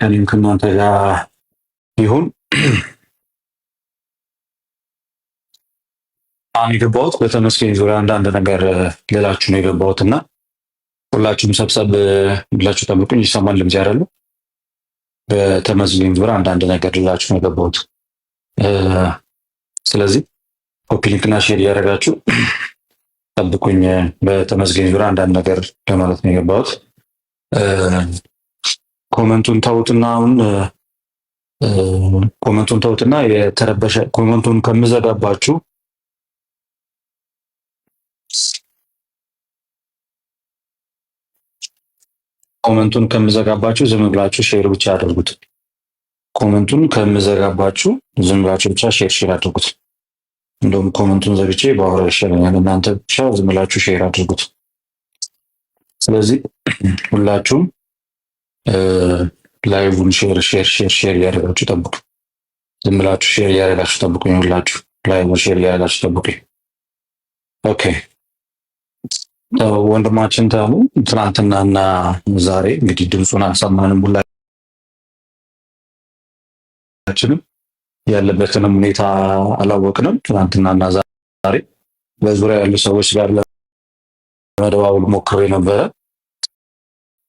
እኔም ከእናንተ ጋር ይሁን። አሁን የገባሁት በተመስገን ዙሪያ አንዳንድ ነገር ልላችሁ ነው የገባሁት እና ሁላችሁም ሰብሰብ ብላችሁ ጠብቁኝ። ይሰማል ድምፄ አይደለ? በተመስገን ዙሪያ አንዳንድ ነገር ልላችሁ ነው የገባሁት። ስለዚህ ኮፒ ሊንክና ሼር እያደረጋችሁ ጠብቁኝ። በተመስገን ዙሪያ አንዳንድ ነገር ለማለት ነው የገባሁት። ኮመንቱን ተውትና አሁን ኮመንቱን ተውትና የተረበሸ ኮመንቱን ከምዘጋባችሁ ዝም ብላችሁ ሼር ብቻ አድርጉት። ኮመንቱን ከምዘጋባችሁ ዝም ብላችሁ ብቻ ሼር አድርጉት። እንደውም ኮመንቱን ዘግቼ ባወራ ይሻለኛል። እናንተ ብቻ ዝም ብላችሁ ሼር አድርጉት። ስለዚህ ሁላችሁም ላይቭን ሼር እያደረጋችሁ ጠብቁ። ዝም ብላችሁ ሼር እያደረጋችሁ ጠብቁኝ። ሁላችሁ ላይቭን ሼር እያደረጋችሁ ጠብቁኝ። ኦኬ ወንድማችን ተሙ ትናንትናና ዛሬ እንግዲህ ድምፁን አልሰማንም። ሁላችንም ያለበትንም ሁኔታ አላወቅንም። ትናንትናና ዛሬ በዙሪያ ያሉ ሰዎች ጋር ለመደዋወል ሞክሬ ነበረ።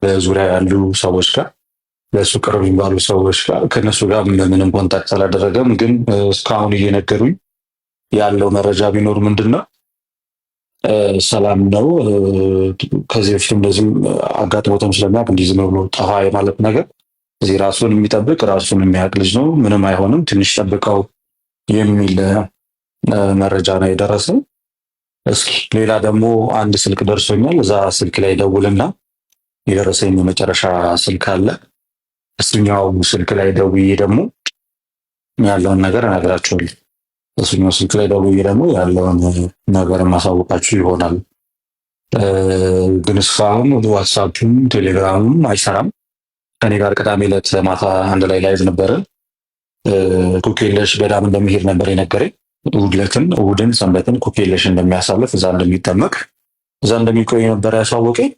በዙሪያ ያሉ ሰዎች ጋር ለእሱ ቅርብ የሚባሉ ሰዎች ጋር ከእነሱ ጋር ምንም ኮንታክት አላደረገም። ግን እስካሁን እየነገሩኝ ያለው መረጃ ቢኖር ምንድን ነው ሰላም ነው። ከዚህ በፊት እንደዚህም አጋጥሞትም ስለሚያውቅ እንዲህ ዝም ብሎ ጠፋ የማለት ነገር እዚህ ራሱን የሚጠብቅ ራሱን የሚያውቅ ልጅ ነው። ምንም አይሆንም፣ ትንሽ ጠብቀው የሚል መረጃ ነው የደረሰኝ። እስኪ ሌላ ደግሞ አንድ ስልክ ደርሶኛል። እዛ ስልክ ላይ ደውልና የደረሰኝ የመጨረሻ ስልክ አለ። እሱኛው ስልክ ላይ ደውዬ ደግሞ ያለውን ነገር እነግራችኋለሁ። እሱኛው ስልክ ላይ ደውዬ ደግሞ ያለውን ነገር ማሳወቃችሁ ይሆናል። ግን እስካሁን ዋትሳፕም ቴሌግራምም አይሰራም። ከኔ ጋር ቅዳሜ ዕለት ማታ አንድ ላይ ላይቭ ነበረ። ኩኬለሽ ገዳም እንደሚሄድ ነበር የነገረኝ። እሑድን ሰንበትን ኩኬለሽ እንደሚያሳልፍ እዛ እንደሚጠመቅ እዛ እንደሚቆይ ነበር ያሳወቀኝ።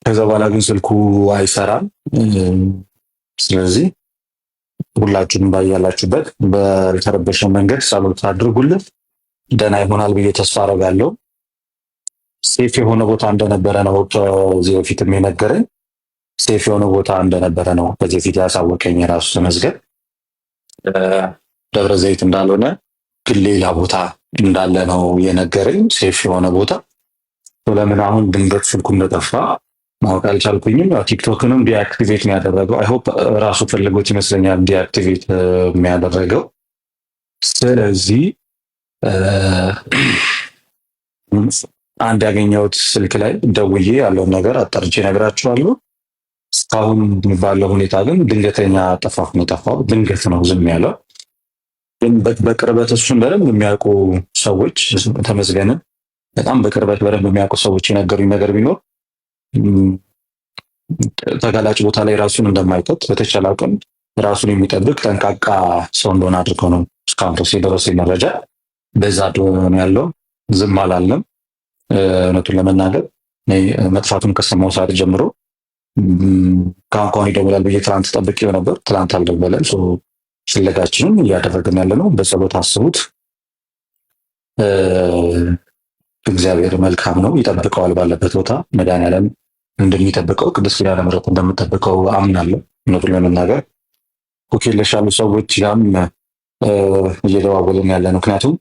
ከዛ በኋላ ግን ስልኩ አይሰራም። ስለዚህ ሁላችሁም ባያላችሁበት በተረበሸ መንገድ ጸሎት አድርጉልን። ደህና ይሆናል ብዬ ተስፋ አደርጋለሁ። ሴፍ የሆነ ቦታ እንደነበረ ነው ከዚህ በፊትም የነገረኝ። ሴፍ የሆነ ቦታ እንደነበረ ነው ከዚህ በፊት ያሳወቀኝ የራሱ ተመዝገብ። ደብረ ዘይት እንዳልሆነ ግን ሌላ ቦታ እንዳለ ነው የነገረኝ። ሴፍ የሆነ ቦታ ለምን አሁን ድንገት ስልኩ እንደጠፋ ማወቅ አልቻልኩኝም። ቲክቶክንም ዲአክቲቬት የሚያደረገው አይሆፕ ራሱ ፈልጎት ይመስለኛል ዲአክቲቬት የሚያደረገው። ስለዚህ አንድ ያገኘሁት ስልክ ላይ ደውዬ ያለውን ነገር አጣርቼ እነግራችኋለሁ። እስካሁን ባለው ሁኔታ ግን ድንገተኛ ጠፋፍ ነው የጠፋው። ድንገት ነው ዝም ያለው። ግን በቅርበት እሱን በደንብ የሚያውቁ ሰዎች ተመስገንን በጣም በቅርበት በደንብ የሚያውቁ ሰዎች የነገሩኝ ነገር ቢኖር ተጋላጭ ቦታ ላይ ራሱን እንደማይቀጥ በተቻለ አቅም ራሱን የሚጠብቅ ጠንቃቃ ሰው እንደሆነ አድርገው ነው እስካሁን ድረስ የደረሰኝ መረጃ። በዛ ነው ያለው። ዝም አላለም። እውነቱን ለመናገር መጥፋቱን ከሰማሁ ሰዓት ጀምሮ ከአሁን ይደውላል ብዬ ትናንት ጠብቄው ነበር። ትናንት አልደወለም። ፍለጋችንን እያደረግን ያለ ነው። በጸሎት አስቡት። እግዚአብሔር መልካም ነው፣ ይጠብቀዋል ባለበት ቦታ። መድኃኒዓለም እንደሚጠብቀው ቅድስት ኪዳነ ምሕረት እንደምጠብቀው አምናለሁ። እውነቱን ለመናገር ኩኬለሽ ያሉ ሰዎች ጋርም እየደዋወልን ያለ ነው። ምክንያቱም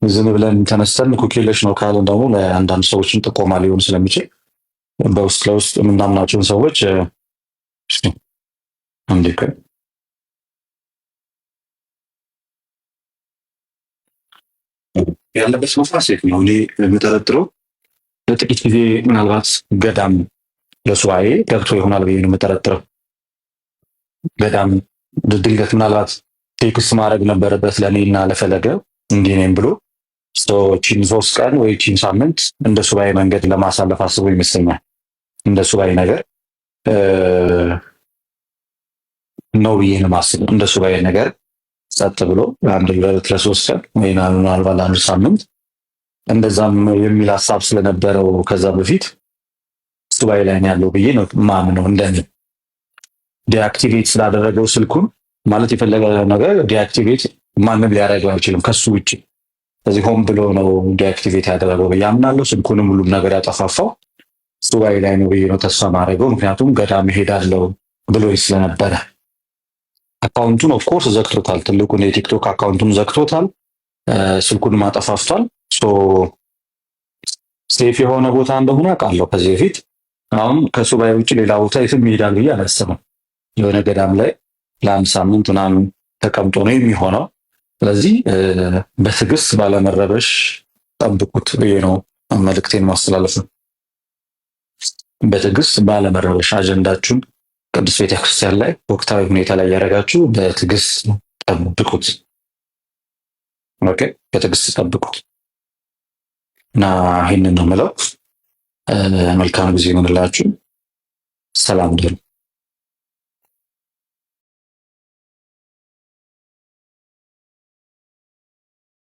ዝም ብለን ተነስተን ኩኬለሽ ነው ካልን ደግሞ ለአንዳንድ ሰዎችን ጥቆማ ሊሆን ስለሚችል በውስጥ ለውስጥ የምናምናቸውን ሰዎች ያለበት ቦታ ሴት ነው። እኔ የምጠረጥረው ለጥቂት ጊዜ ምናልባት ገዳም ለሱባኤ ገብቶ ይሆናል ብዬ ነው የምጠረጥረው። ገዳም ድንገት ምናልባት ቴክስት ማድረግ ነበረበት ለእኔ እና ለፈለገ እንዲህ ነኝ ብሎ ቺን 3 ቀን ወይ ቺን ሳምንት እንደ ሱባኤ መንገድ ለማሳለፍ አስቦ ይመስለኛል። እንደ ሱባኤ ነገር ነው ብዬ ነው የማስበው። እንደ ሱባኤ ነገር ጸጥ ብሎ አንድ 2 ለ3 ቀን ወይ ምናልባት ለአንድ ሳምንት እንደዛም የሚል ሀሳብ ስለነበረው ከዛ በፊት ሱባኤ ላይ ነው ያለው ብዬ ነው ማምነው። እንደኔ ዲአክቲቬት ስላደረገው ስልኩን ማለት የፈለገ ነገር ዲአክቲቬት ማንም ሊያደርገው አይችልም ከሱ ውጭ። ስለዚህ ሆን ብሎ ነው ዲአክቲቬት ያደረገው ብዬ አምናለሁ። ስልኩንም ሁሉም ነገር ያጠፋፋው ሱባኤ ላይ ነው ብዬ ነው ተስፋ ማድረገው። ምክንያቱም ገዳም እሄዳለሁ ብሎ ስለነበረ አካውንቱን ኦፍኮርስ ዘግቶታል። ትልቁን የቲክቶክ አካውንቱን ዘግቶታል። ስልኩንም አጠፋፍቷል። ሴፍ የሆነ ቦታ እንደሆነ አውቃለሁ ከዚህ በፊት። አሁን ከሱባኤ ውጭ ሌላ ቦታ የትም ይሄዳል ብዬ አላስብም። የሆነ ገዳም ላይ ለአንድ ሳምንት ምናምን ተቀምጦ ነው የሚሆነው። ስለዚህ በትዕግስት ባለመረበሽ ጠብቁት ብዬ ነው መልእክቴን ማስተላለፍ ነው። በትዕግስት ባለመረበሽ አጀንዳችሁን ቅዱስ ቤተክርስቲያን ላይ ወቅታዊ ሁኔታ ላይ ያደረጋችሁ በትዕግስት ጠብቁት። ኦኬ፣ በትዕግስት ጠብቁት እና ይህንን ነው የምለው። መልካም ጊዜ ይሆንላችሁ። ሰላም ደሩ።